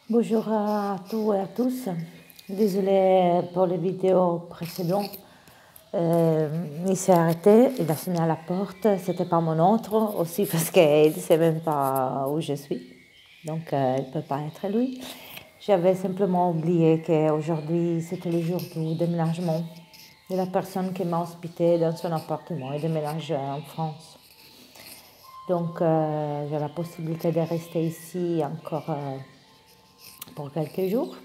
Bonjour à tous et à tous. Désolée pour les vidéos précédentes. Il s'est arrêté, il a sonné à la porte. C'était pas mon autre, aussi parce qu'il ne sait même pas où je suis. Donc, il ne peut pas être lui. J'avais simplement oublié qu'aujourd'hui, c'était le jour du déménagement de la personne qui m'a hospitée dans son appartement et déménage en France. Donc, j'ai la possibilité de rester ici encore pour quelques jours.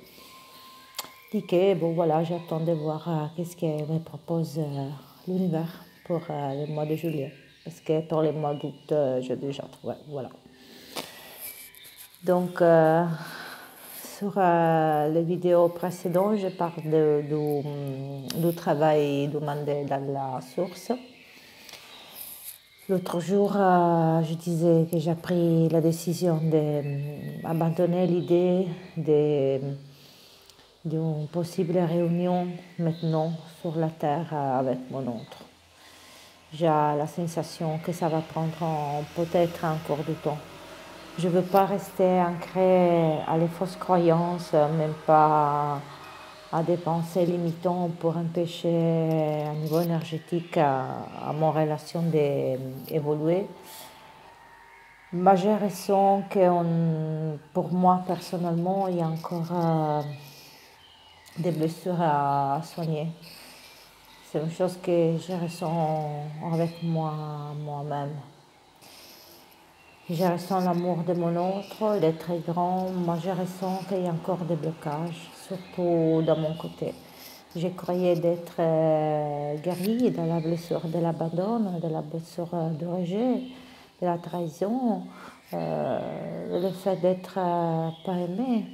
Dis que, bon voilà, j'attends de voir qu'est-ce que me propose l'univers pour le mois de juillet. Parce que pour le mois d'août, j'ai déjà trouvé, voilà. Donc, sur les vidéos précédentes, je parle du travail demandé dans la source. L'autre jour, je disais que j'ai pris la décision d'abandonner l'idée d'une possible réunion maintenant sur la Terre avec mon autre. J'ai la sensation que ça va prendre peut-être encore du temps. Je ne veux pas rester ancrée à les fausses croyances, même pas à des pensées limitantes pour empêcher à niveau énergétique à mon relation d'évoluer. Mais je ressens que pour moi personnellement, il y a encore des blessures à soigner. C'est une chose que je ressens avec moi-même. Je ressens l'amour de mon autre, il est très grand. Moi, je ressens qu'il y a encore des blocages, surtout dans mon côté. Je croyais d'être guérie de la blessure de l'abandon, de la blessure du rejet, de la trahison, le fait d'être pas aimée.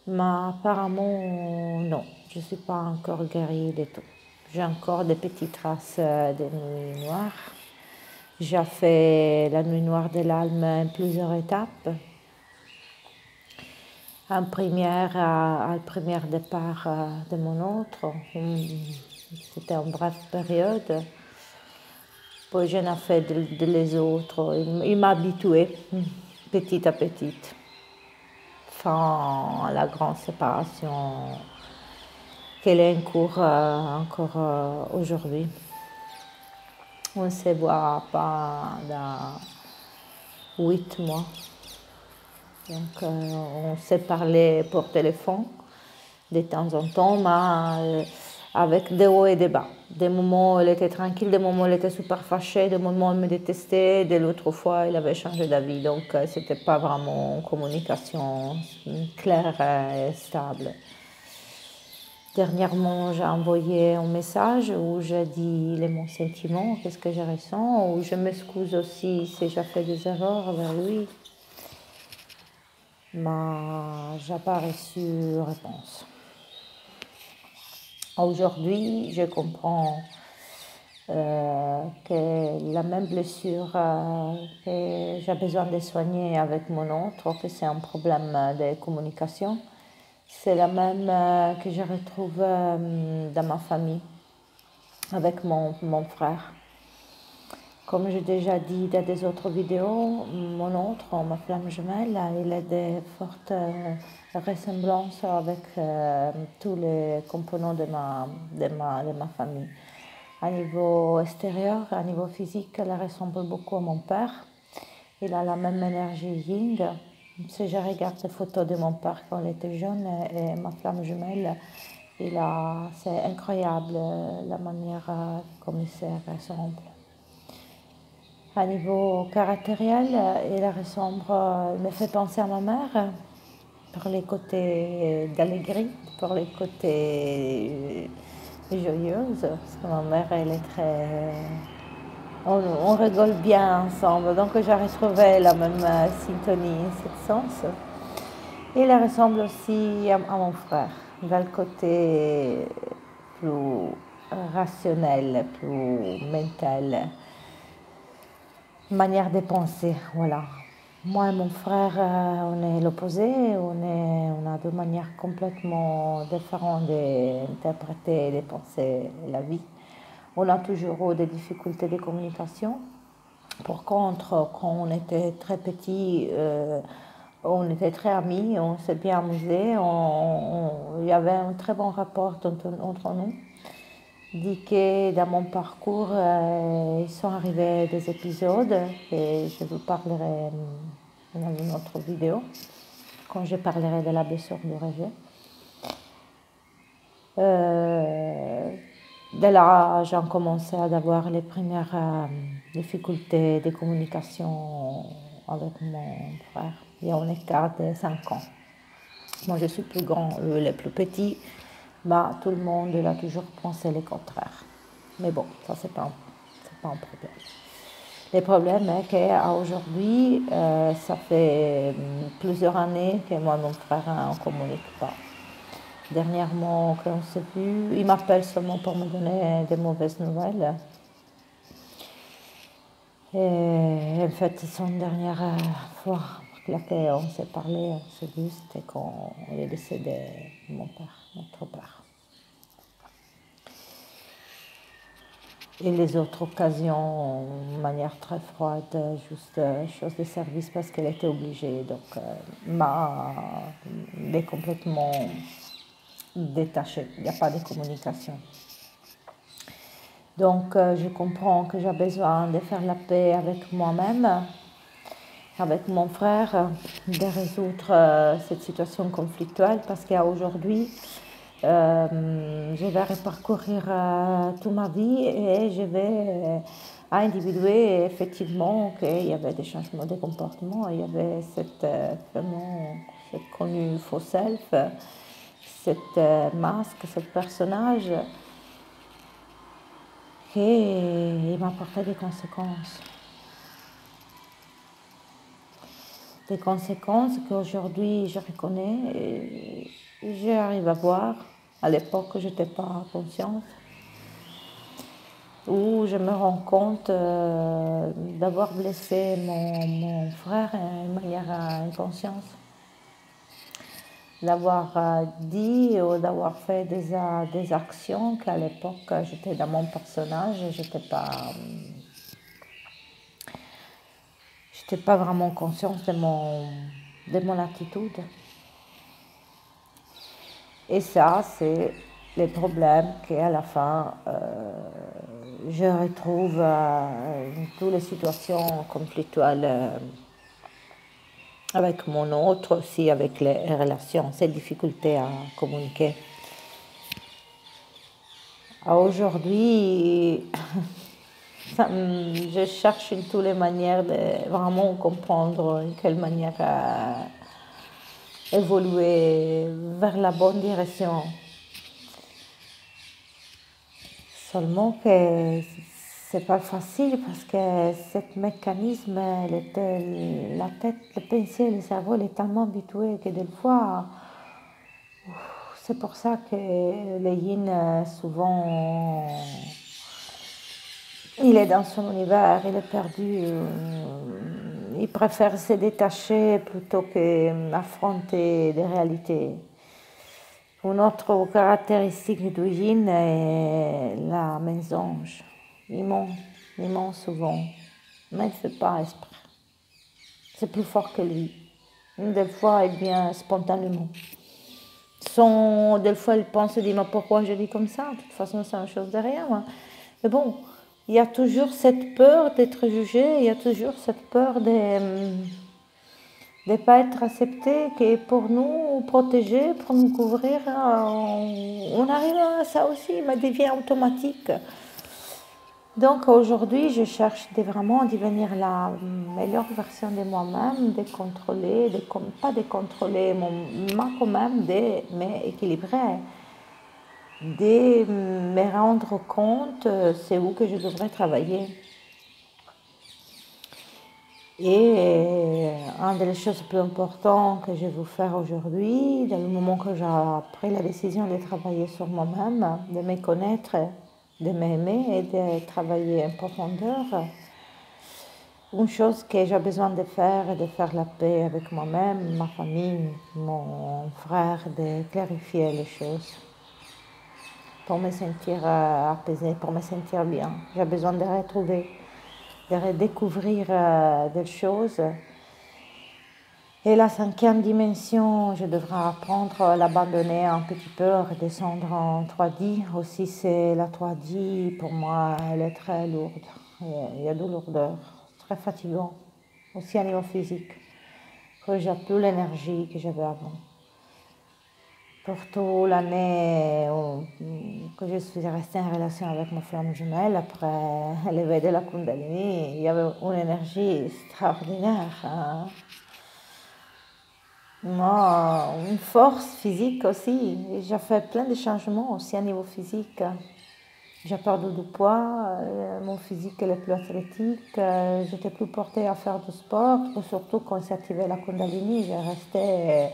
Mais apparemment, non, je ne suis pas encore guérie de tout. J'ai encore des petites traces de nuit noire. J'ai fait la nuit noire de l'âme en plusieurs étapes. En première, à le premier départ de mon autre, c'était en brève période. Puis j'en ai fait de les autres. Il m'a habituée petit à petit. Fin à la grande séparation qu'elle est en cours encore aujourd'hui. On ne se voit pas dans 8 mois. Donc, on s'est parlé pour téléphone de temps en temps, mais avec des hauts et des bas. Des moments où elle était tranquille, des moments où elle était super fâchée, des moments où elle me détestait, de l'autre fois, elle avait changé d'avis. Donc, ce n'était pas vraiment une communication claire et stable. Dernièrement, j'ai envoyé un message où j'ai dit mon sentiment, qu'est-ce que je ressens, où je m'excuse aussi si j'ai fait des erreurs vers lui. Mais je n'ai pas reçu de réponse. Aujourd'hui, je comprends que la même blessure que j'ai besoin de soigner avec mon autre, que c'est un problème de communication, c'est la même que je retrouve dans ma famille, avec mon frère. Comme j'ai déjà dit dans des autres vidéos, mon autre, ma flamme jumelle, il a de fortes ressemblances avec tous les composants de ma famille. À niveau extérieur, à niveau physique, elle ressemble beaucoup à mon père. Il a la même énergie yin. Si je regarde les photos de mon père quand il était jeune et ma flamme jumelle, c'est incroyable la manière comme il se ressemble. À niveau caractériel, il ressemble, il me fait penser à ma mère pour les côtés d'allégresse, pour les côtés joyeuses, parce que ma mère, elle est très... On rigole bien ensemble, donc j'ai retrouvé la même syntonie en ce sens. Il ressemble aussi à mon frère, dans le côté plus rationnel, plus mental. Manière de penser, voilà. Moi et mon frère, on est l'opposé, on a deux manières complètement différentes d'interpréter et de penser la vie. On a toujours eu des difficultés de communication. Par contre, quand on était très petit, On était très amis, on s'est bien amusé, il y avait un très bon rapport entre nous. Dit que dans mon parcours, ils sont arrivés des épisodes et je vous parlerai dans une autre vidéo quand je parlerai de la blessure du rejet. Dès là, j'ai commencé à avoir les premières difficultés de communication avec mon frère. Il y a un écart de 5 ans. Moi, je suis plus grand, eux, les plus petits. Bah, tout le monde a toujours pensé le contraire. Mais bon, ça, c'est pas un problème. Le problème est qu'aujourd'hui, ça fait plusieurs années que moi et mon frère, on ne communique pas. Dernièrement, quand on s'est vu, il m'appelle seulement pour me donner des mauvaises nouvelles. Et en fait, son dernière fois pour laquelle on s'est parlé, on s'est vu, c'était quand il est décédé, mon père, notre père. Et les autres occasions, de manière très froide, juste chose de service parce qu'elle était obligée. Donc, m'a complètement détachée. Il n'y a pas de communication. Donc, je comprends que j'ai besoin de faire la paix avec moi-même, avec mon frère, de résoudre cette situation conflictuelle parce qu'aujourd'hui, je vais reparcourir toute ma vie et je vais individuer effectivement qu'il y avait des changements de comportement, il y avait cette connu faux self, cette masque, ce personnage qui m'apportait des conséquences. Des conséquences qu'aujourd'hui je reconnais et j'arrive à voir. À l'époque, je n'étais pas consciente. Où je me rends compte d'avoir blessé mon frère de manière inconsciente. D'avoir dit ou d'avoir fait des actions qu'à l'époque, j'étais dans mon personnage, je n'étais pas vraiment consciente de mon attitude. Et ça, c'est les problèmes qu'à la fin, je retrouve dans toutes les situations conflictuelles avec mon autre, aussi avec les relations, ces difficultés à communiquer. Aujourd'hui, je cherche de toutes les manières de vraiment comprendre de quelle manière évoluer vers la bonne direction. Seulement que c'est pas facile parce que ce mécanisme, la tête, le pensier, le cerveau, il est tellement habitué que des fois, c'est pour ça que le yin, souvent, il est dans son univers, il est perdu. Il préfère se détacher plutôt qu'affronter des réalités. Une autre caractéristique du yin est la mensonge. Il ment souvent, mais il ne fait pas exprès. C'est plus fort que lui. Des fois, il vient spontanément. Des fois, il pense et dit, mais pourquoi je dis comme ça? De toute façon, c'est une chose de rien. Hein. Mais bon, il y a toujours cette peur d'être jugé, il y a toujours cette peur de ne pas être accepté, que pour nous protéger, pour nous couvrir, on arrive à ça aussi, mais devient automatique. Donc aujourd'hui, je cherche vraiment à devenir la meilleure version de moi-même, de contrôler, pas de contrôler moi quand même, mais équilibrer, de me rendre compte c'est où que je devrais travailler. Et une des choses les plus importantes que je vais faire aujourd'hui, dans le moment que j'ai pris la décision de travailler sur moi-même, de me connaître, de m'aimer et de travailler en profondeur, une chose que j'ai besoin de faire est de faire la paix avec moi-même, ma famille, mon frère, de clarifier les choses pour me sentir apaisée, pour me sentir bien. J'ai besoin de retrouver, de redécouvrir des choses Et la cinquième dimension, je devrais apprendre à l'abandonner un petit peu, à redescendre en 3D. Aussi, c'est la 3D, pour moi, elle est très lourde. Il y a de lourdeur, très fatigant, aussi à niveau physique. Que j'ai plus l'énergie que j'avais avant. Pour toute l'année que je suis restée en relation avec ma flamme jumelle, après l'éveil de la Kundalini, il y avait une énergie extraordinaire. Hein. Moi, une force physique aussi. J'ai fait plein de changements aussi à niveau physique. J'ai perdu du poids, mon physique est plus athlétique, j'étais plus portée à faire du sport, surtout quand s'est activé la Kundalini, j'ai resté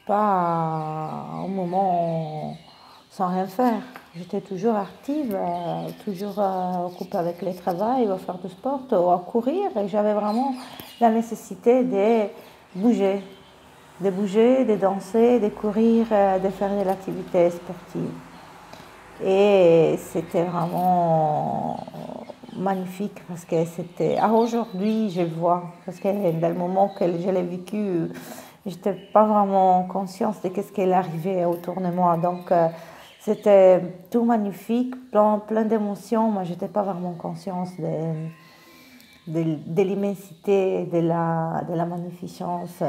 pas un moment sans rien faire. J'étais toujours active, toujours occupée avec le travail, à faire du sport, à courir, et j'avais vraiment la nécessité de bouger, de danser, de courir, de faire de l'activité sportive. Et c'était vraiment magnifique parce que c'était. Aujourd'hui, je vois, parce que dans le moment que je l'ai vécu, je n'étais pas vraiment consciente de ce qui arrivait autour de moi. Donc, c'était tout magnifique, plein d'émotions, mais je n'étais pas vraiment consciente de l'immensité, de la magnificence.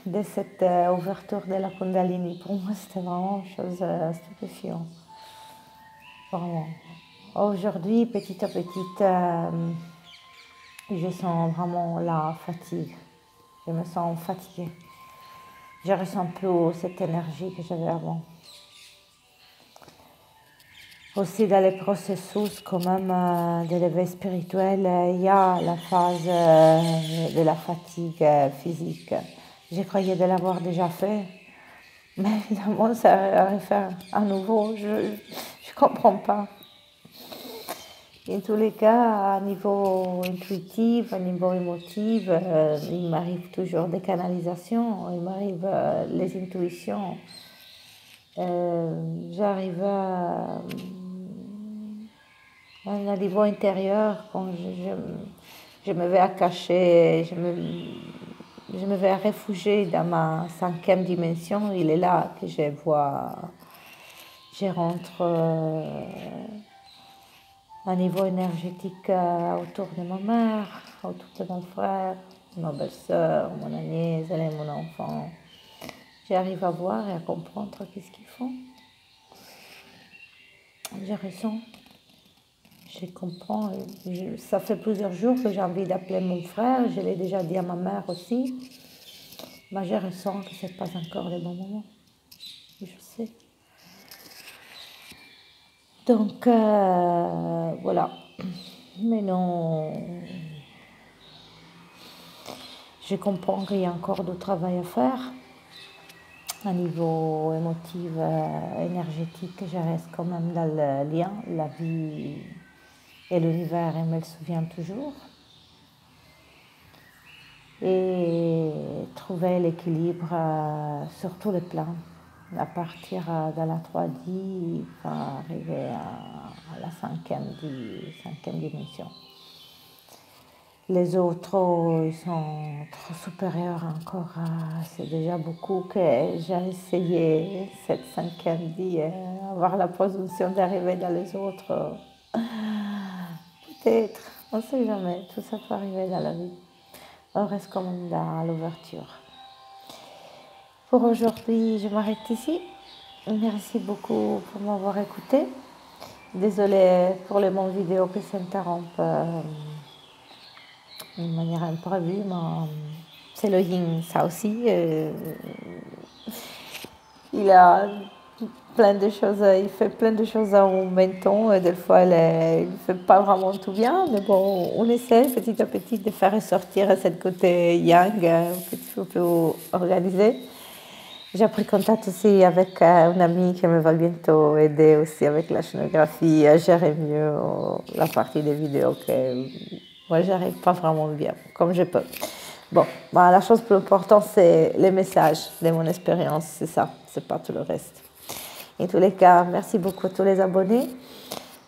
De cette ouverture de la Kundalini. Pour moi, c'était vraiment une chose stupéfiante. Vraiment. Aujourd'hui, petit à petit, je sens vraiment la fatigue. Je me sens fatiguée. Je ne ressens plus cette énergie que j'avais avant. Aussi, dans les processus, quand même, de l'éveil spirituel, il y a la phase de la fatigue physique. Je croyais de l'avoir déjà fait, mais évidemment, ça va refaire à nouveau. Je ne comprends pas. En tous les cas, à niveau intuitif, à niveau émotif, il m'arrive toujours des canalisations, il m'arrive les intuitions. J'arrive à un niveau intérieur quand je me vais à cacher, je me vais à réfugier dans ma cinquième dimension. Il est là que je vois, je rentre à un niveau énergétique autour de ma mère, autour de mon frère, ma belle-sœur, mon nièce, elle est mon enfant. J'arrive à voir et à comprendre qu'est-ce qu'ils font. Je ressens, je comprends. Ça fait plusieurs jours que j'ai envie d'appeler mon frère, je l'ai déjà dit à ma mère aussi. Mais je ressens que ce n'est pas encore le bon moment. Je sais. Donc, voilà. Mais non, je comprends qu'il y a encore du travail à faire. À niveau émotif, énergétique, je reste quand même dans le lien. La vie et l'univers, elle me le souvient toujours. Et trouver l'équilibre sur tous les plans. À partir de la 3D, il faut arriver à la cinquième dimension. Les autres, ils sont trop supérieurs encore. C'est déjà beaucoup que j'ai essayé cette cinquième vie, avoir la position d'arriver dans les autres. Peut-être, on ne sait jamais, tout ça peut arriver dans la vie. On reste quand même dans l'ouverture. Pour aujourd'hui, je m'arrête ici. Merci beaucoup pour m'avoir écouté. Désolée pour les moments vidéo qui s'interrompent d'une manière imprévue, mais c'est le yin, ça aussi. Il a plein de choses, il fait plein de choses en même temps. Et des fois, il ne fait pas vraiment tout bien, mais bon, on essaie petit à petit de faire ressortir ce côté yang, petit peu organisé. J'ai pris contact aussi avec une amie qui me va bientôt aider aussi avec la scénographie à gérer mieux la partie des vidéos que moi j'arrive pas vraiment bien, comme je peux. Bon, bah, la chose plus importante c'est les messages de mon expérience, c'est ça, c'est pas tout le reste. En tous les cas, merci beaucoup à tous les abonnés.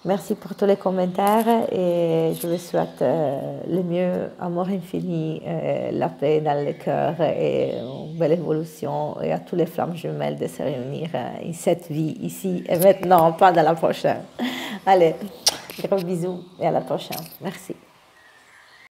Merci pour tous les commentaires et je vous souhaite le mieux, amour infini, la paix dans le cœur et une belle évolution et à tous les flammes jumelles de se réunir in cette vie, ici et maintenant, pas dans la prochaine. Allez, gros bisous et à la prochaine. Merci.